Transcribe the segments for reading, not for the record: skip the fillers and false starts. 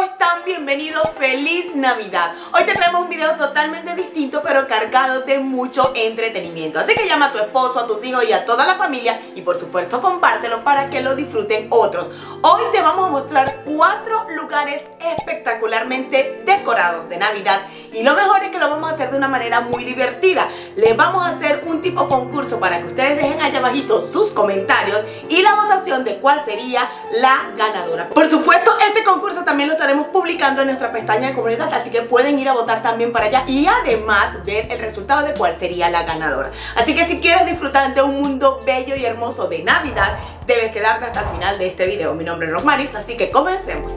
están? Bienvenidos, feliz Navidad. Hoy te traemos un video totalmente distinto pero cargado de mucho entretenimiento. Así que llama a tu esposo, a tus hijos y a toda la familia y por supuesto compártelo para que lo disfruten otros. Hoy te vamos a mostrar 4 lugares espectacularmente decorados de Navidad y lo mejor es que lo vamos a hacer de una manera muy divertida. Les vamos a hacer un tipo concurso para que ustedes dejen allá abajito sus comentarios y la votación de cuál sería la ganadora. Por supuesto, este concurso también lo estaremos publicando en nuestra pestaña de comunidad, así que pueden ir a votar también para allá y además ver el resultado de cuál sería la ganadora. Así que si quieres disfrutar de un mundo bello y hermoso de Navidad, debes quedarte hasta el final de este video. Mi nombre es Rosmaris, así que comencemos.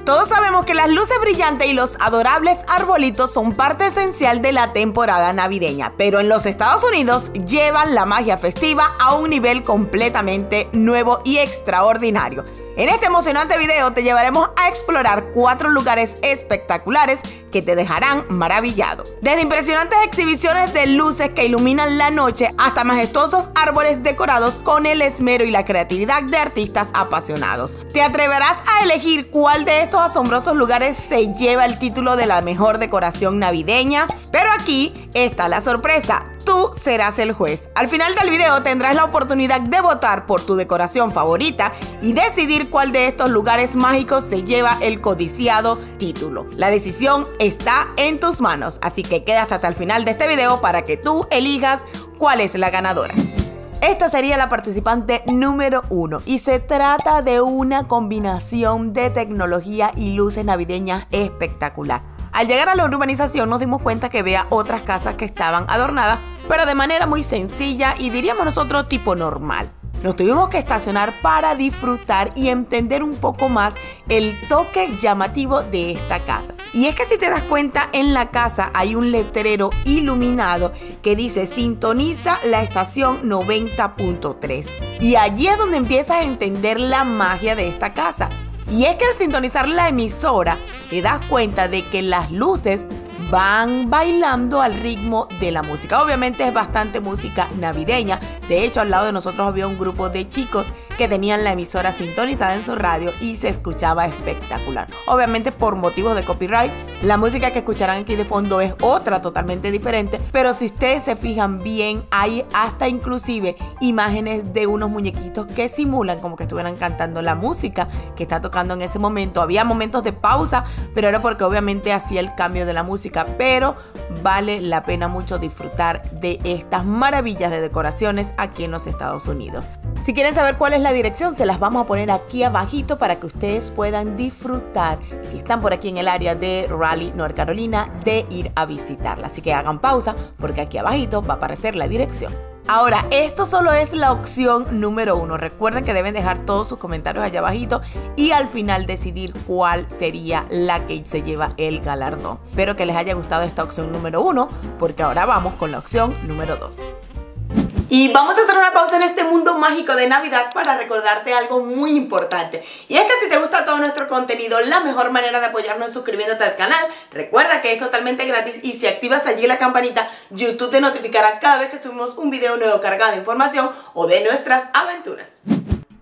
Todos sabemos que las luces brillantes y los adorables arbolitos son parte esencial de la temporada navideña, pero en los Estados Unidos llevan la magia festiva a un nivel completamente nuevo y extraordinario. En este emocionante video te llevaremos a explorar 4 lugares espectaculares que te dejarán maravillado. Desde impresionantes exhibiciones de luces que iluminan la noche hasta majestuosos árboles decorados con el esmero y la creatividad de artistas apasionados. ¿Te atreverás a elegir cuál de estos asombrosos lugares se lleva el título de la mejor decoración navideña? Pero aquí está la sorpresa. Tú serás el juez. Al final del video tendrás la oportunidad de votar por tu decoración favorita y decidir cuál de estos lugares mágicos se lleva el codiciado título. La decisión está en tus manos, así que quédate hasta el final de este video para que tú elijas cuál es la ganadora. Esta sería la participante número 1 y se trata de una combinación de tecnología y luces navideñas espectacular. Al llegar a la urbanización nos dimos cuenta que había otras casas que estaban adornadas, pero de manera muy sencilla y diríamos nosotros tipo normal. Nos tuvimos que estacionar para disfrutar y entender un poco más el toque llamativo de esta casa. Y es que si te das cuenta, en la casa hay un letrero iluminado que dice sintoniza la estación 90.3 y allí es donde empiezas a entender la magia de esta casa. Y es que al sintonizar la emisora te das cuenta de que las luces van bailando al ritmo de la música. Obviamente es bastante música navideña. De hecho, al lado de nosotros había un grupo de chicos que tenían la emisora sintonizada en su radio y se escuchaba espectacular. Obviamente por motivos de copyright, la música que escucharán aquí de fondo es otra totalmente diferente, pero si ustedes se fijan bien, hay hasta inclusive imágenes de unos muñequitos que simulan como que estuvieran cantando la música que está tocando en ese momento. Había momentos de pausa, pero era porque obviamente hacía el cambio de la música, pero vale la pena mucho disfrutar de estas maravillas de decoraciones aquí en los Estados Unidos. Si quieren saber cuál es la dirección, se las vamos a poner aquí abajito para que ustedes puedan disfrutar, si están por aquí en el área de Raleigh, North Carolina, de ir a visitarla. Así que hagan pausa porque aquí abajito va a aparecer la dirección. Ahora, esto solo es la opción número 1. Recuerden que deben dejar todos sus comentarios allá abajito y al final decidir cuál sería la que se lleva el galardón. Espero que les haya gustado esta opción número 1 porque ahora vamos con la opción número 2. Y vamos a hacer una pausa en este mundo mágico de Navidad para recordarte algo muy importante. Y es que si te gusta todo nuestro contenido, la mejor manera de apoyarnos es suscribiéndote al canal. Recuerda que es totalmente gratis y si activas allí la campanita, YouTube te notificará cada vez que subimos un video nuevo cargado de información o de nuestras aventuras.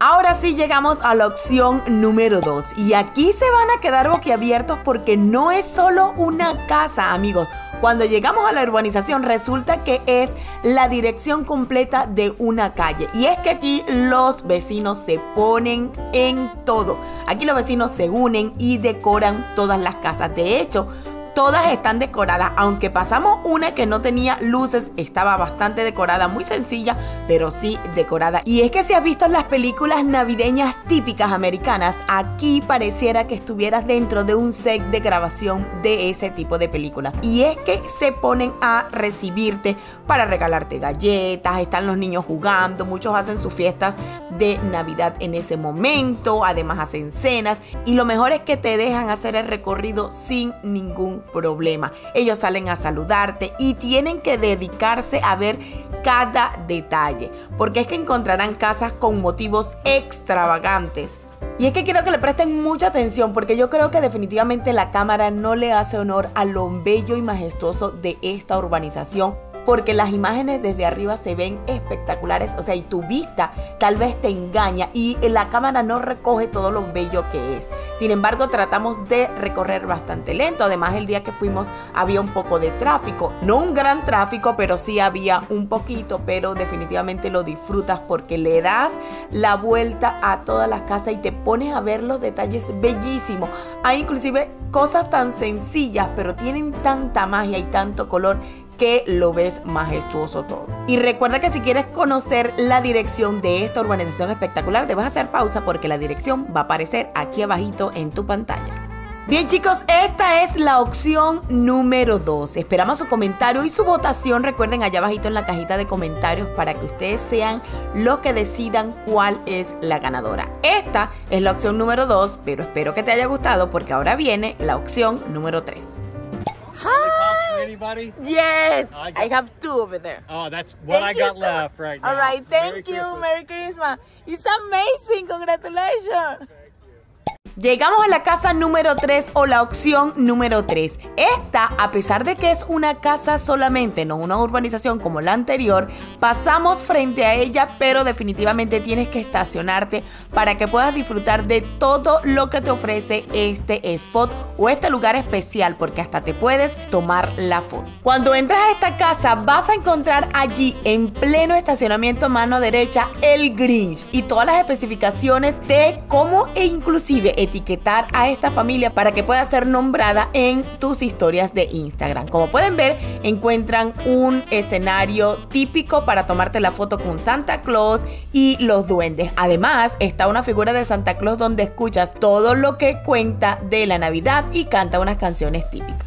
Ahora sí llegamos a la opción número 2 y aquí se van a quedar boquiabiertos porque no es solo una casa, amigos. Cuando llegamos a la urbanización resulta que es la dirección completa de una calle. Y es que aquí los vecinos se ponen en todo. Aquí los vecinos se unen y decoran todas las casas. De hecho, todas están decoradas, aunque pasamos una que no tenía luces, estaba bastante decorada, muy sencilla, pero sí decorada. Y es que si has visto las películas navideñas típicas americanas, aquí pareciera que estuvieras dentro de un set de grabación de ese tipo de películas. Y es que se ponen a recibirte para regalarte galletas, están los niños jugando, muchos hacen sus fiestas de Navidad en ese momento, además hacen cenas y lo mejor es que te dejan hacer el recorrido sin ningún problema. Ellos salen a saludarte y tienen que dedicarse a ver cada detalle, porque es que encontrarán casas con motivos extravagantes. Y es que quiero que le presten mucha atención porque yo creo que definitivamente la cámara no le hace honor a lo bello y majestuoso de esta urbanización. porque las imágenes desde arriba se ven espectaculares, o sea, y tu vista tal vez te engaña y la cámara no recoge todo lo bello que es. Sin embargo, tratamos de recorrer bastante lento. Además, el día que fuimos había un poco de tráfico, no un gran tráfico, pero sí había un poquito, pero definitivamente lo disfrutas porque le das la vuelta a todas las casas y te pones a ver los detalles bellísimos. Hay inclusive cosas tan sencillas, pero tienen tanta magia y tanto color que lo ves majestuoso todo. Y recuerda que si quieres conocer la dirección de esta urbanización espectacular, debes hacer pausa porque la dirección va a aparecer aquí abajito en tu pantalla. Bien chicos, esta es la opción número 2. Esperamos su comentario y su votación. Recuerden allá abajito en la cajita de comentarios para que ustedes sean los que decidan cuál es la ganadora. Esta es la opción número 2, pero espero que te haya gustado porque ahora viene la opción número 3. Hi! Anybody? Yes! I have 2 over there. Oh, that's what I got left right now. All right, thank you. Merry Christmas. It's amazing. Congratulations. Llegamos a la casa número 3 o la opción número 3. Esta, a pesar de que es una casa solamente, no una urbanización como la anterior, pasamos frente a ella, pero definitivamente tienes que estacionarte para que puedas disfrutar de todo lo que te ofrece este spot o este lugar especial, porque hasta te puedes tomar la foto. Cuando entras a esta casa vas a encontrar allí en pleno estacionamiento a mano derecha el Grinch y todas las especificaciones de cómo e inclusive etiquetar a esta familia para que pueda ser nombrada en tus historias de Instagram. Como pueden ver, encuentran un escenario típico para tomarte la foto con Santa Claus y los duendes. Además, está una figura de Santa Claus donde escuchas todo lo que cuenta de la Navidad y canta unas canciones típicas.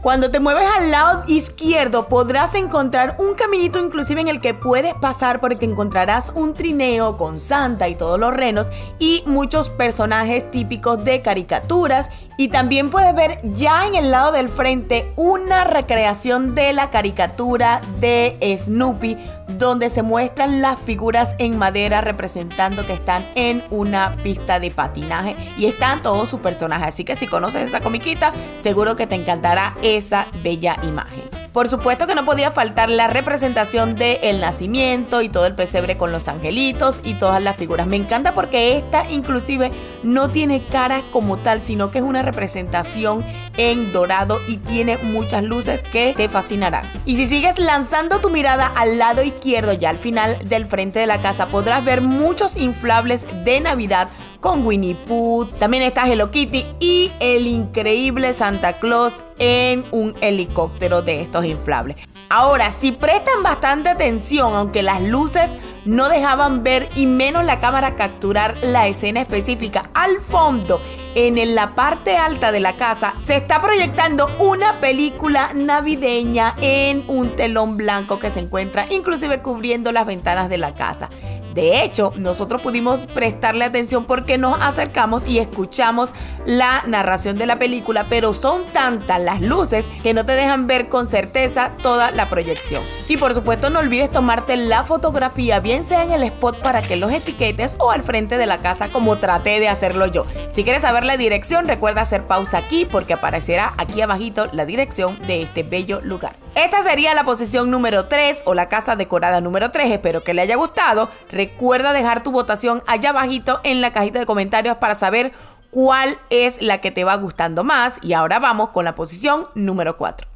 Cuando te mueves al lado izquierdo podrás encontrar un caminito inclusive en el que puedes pasar porque encontrarás un trineo con Santa y todos los renos y muchos personajes típicos de caricaturas. Y también puedes ver ya en el lado del frente una recreación de la caricatura de Snoopy, donde se muestran las figuras en madera representando que están en una pista de patinaje y están todos sus personajes. Así que si conoces esa comiquita, seguro que te encantará esa bella imagen. Por supuesto que no podía faltar la representación del nacimiento y todo el pesebre con los angelitos y todas las figuras. Me encanta porque esta inclusive no tiene caras como tal, sino que es una representación en dorado y tiene muchas luces que te fascinarán. Y si sigues lanzando tu mirada al lado izquierdo, ya al final del frente de la casa, podrás ver muchos inflables de Navidad con Winnie Pooh, también está Hello Kitty y el increíble Santa Claus en un helicóptero de estos inflables. Ahora, si prestan bastante atención, aunque las luces no dejaban ver y menos la cámara capturar la escena específica, al fondo, en la parte alta de la casa, se está proyectando una película navideña en un telón blanco que se encuentra inclusive cubriendo las ventanas de la casa. De hecho, nosotros pudimos prestarle atención porque nos acercamos y escuchamos la narración de la película, pero son tantas las luces que no te dejan ver con certeza toda la proyección. Y por supuesto no olvides tomarte la fotografía, bien sea en el spot para que los etiquetes o al frente de la casa como traté de hacerlo yo. Si quieres saber la dirección, recuerda hacer pausa aquí porque aparecerá aquí abajito la dirección de este bello lugar. Esta sería la posición número 3 o la casa decorada número 3. Espero que le haya gustado. Recuerda dejar tu votación allá abajito en la cajita de comentarios para saber cuál es la que te va gustando más. Y ahora vamos con la posición número 4.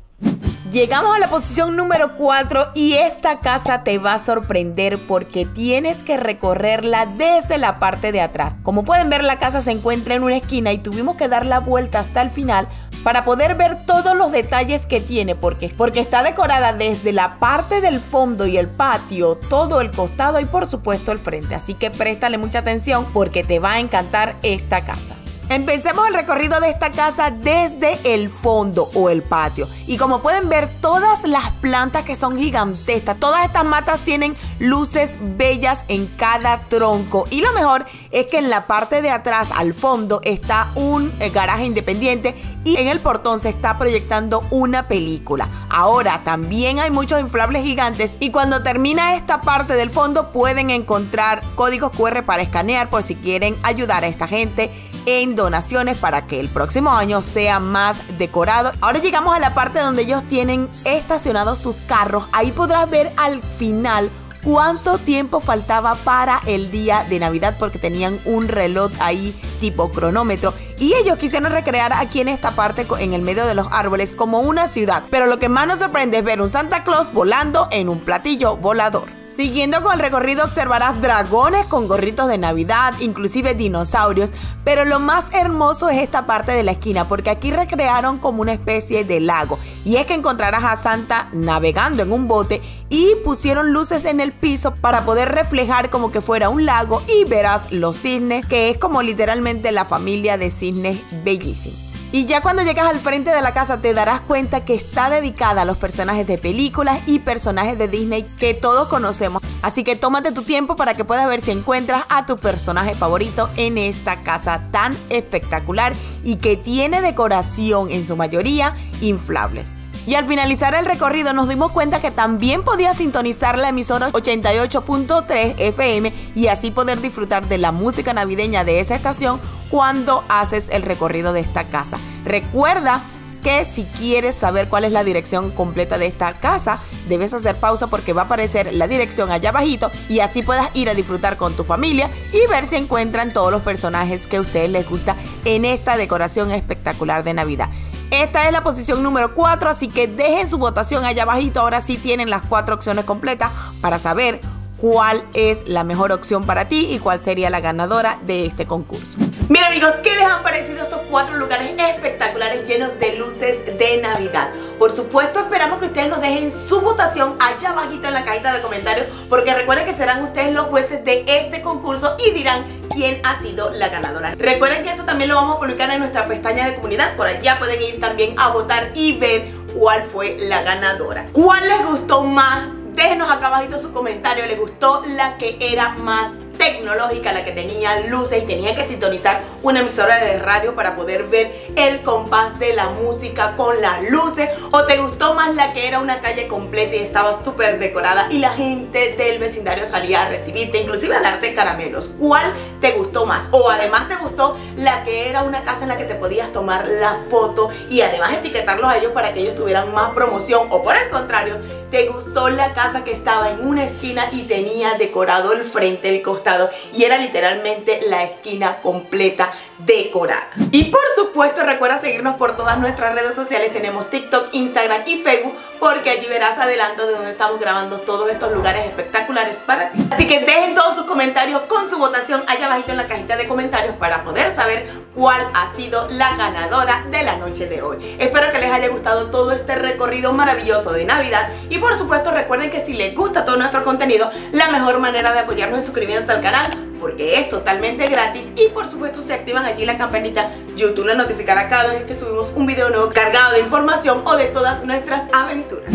Llegamos a la posición número 4 y esta casa te va a sorprender porque tienes que recorrerla desde la parte de atrás. Como pueden ver, la casa se encuentra en una esquina y tuvimos que dar la vuelta hasta el final para poder ver todos los detalles que tiene, porque está decorada desde la parte del fondo y el patio, todo el costado y por supuesto el frente. Así que préstale mucha atención porque te va a encantar esta casa. Empecemos el recorrido de esta casa desde el fondo o el patio. Y como pueden ver, todas las plantas que son gigantescas, todas estas matas tienen luces bellas en cada tronco. Y lo mejor es que en la parte de atrás, al fondo, está un garaje independiente y en el portón se está proyectando una película. Ahora, también hay muchos inflables gigantes y cuando termina esta parte del fondo pueden encontrar códigos QR para escanear por si quieren ayudar a esta gente en en donaciones para que el próximo año sea más decorado. Ahora llegamos a la parte donde ellos tienen estacionados sus carros. Ahí podrás ver al final cuánto tiempo faltaba para el día de Navidad, porque tenían un reloj ahí tipo cronómetro, y ellos quisieron recrear aquí en esta parte, en el medio de los árboles, como una ciudad. Pero lo que más nos sorprende es ver un Santa Claus volando en un platillo volador. Siguiendo con el recorrido observarás dragones con gorritos de Navidad, inclusive dinosaurios, pero lo más hermoso es esta parte de la esquina, porque aquí recrearon como una especie de lago, y es que encontrarás a Santa navegando en un bote y pusieron luces en el piso para poder reflejar como que fuera un lago, y verás los cisnes, que es como literalmente la familia de cisnes bellísimo. Y ya cuando llegas al frente de la casa te darás cuenta que está dedicada a los personajes de películas y personajes de Disney que todos conocemos. Así que tómate tu tiempo para que puedas ver si encuentras a tu personaje favorito en esta casa tan espectacular y que tiene decoración en su mayoría inflables. Y al finalizar el recorrido nos dimos cuenta que también podías sintonizar la emisora 88.3 FM y así poder disfrutar de la música navideña de esa estación cuando haces el recorrido de esta casa. Recuerda que si quieres saber cuál es la dirección completa de esta casa, debes hacer pausa porque va a aparecer la dirección allá abajito, y así puedas ir a disfrutar con tu familia y ver si encuentran todos los personajes que a ustedes les gusta en esta decoración espectacular de Navidad. Esta es la posición número 4, así que dejen su votación allá abajito. Ahora sí tienen las 4 opciones completas para saber cuál es la mejor opción para ti y cuál sería la ganadora de este concurso. Mira amigos, ¿qué les han parecido estos 4 lugares espectaculares llenos de luces de Navidad? Por supuesto esperamos que ustedes nos dejen su votación allá abajito en la cajita de comentarios, porque recuerden que serán ustedes los jueces de este concurso y dirán quién ha sido la ganadora. Recuerden que eso también lo vamos a publicar en nuestra pestaña de comunidad, por allá pueden ir también a votar y ver cuál fue la ganadora. ¿Cuál les gustó más? Déjenos acá abajito su comentario. ¿Les gustó la que era más tecnológica, la que tenía luces y tenía que sintonizar una emisora de radio para poder ver el compás de la música con las luces? ¿O te gustó más la que era una calle completa y estaba súper decorada y la gente del vecindario salía a recibirte, inclusive a darte caramelos? ¿Cuál te gustó más? O además te gustó la que era una casa en la que te podías tomar la foto y además etiquetarlos a ellos para que ellos tuvieran más promoción? ¿O por el contrario, te gustó la casa que estaba en una esquina y tenía decorado el frente, el costado, y era literalmente la esquina completa decorada? Y por supuesto recuerda seguirnos por todas nuestras redes sociales. Tenemos TikTok, Instagram y Facebook, porque allí verás adelanto de donde estamos grabando todos estos lugares espectaculares para ti. Así que dejen todos sus comentarios con su votación allá abajito en la cajita de comentarios para poder saber cuál ha sido la ganadora de la noche de hoy. Espero que les haya gustado todo este recorrido maravilloso de Navidad, y por supuesto recuerden que si les gusta todo nuestro contenido, la mejor manera de apoyarnos es suscribiéndose al canal, porque es totalmente gratis, y por supuesto si activan allí la campanita, YouTube les notificará cada vez que subimos un video nuevo cargado de información o de todas nuestras aventuras.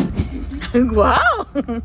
¡Wow!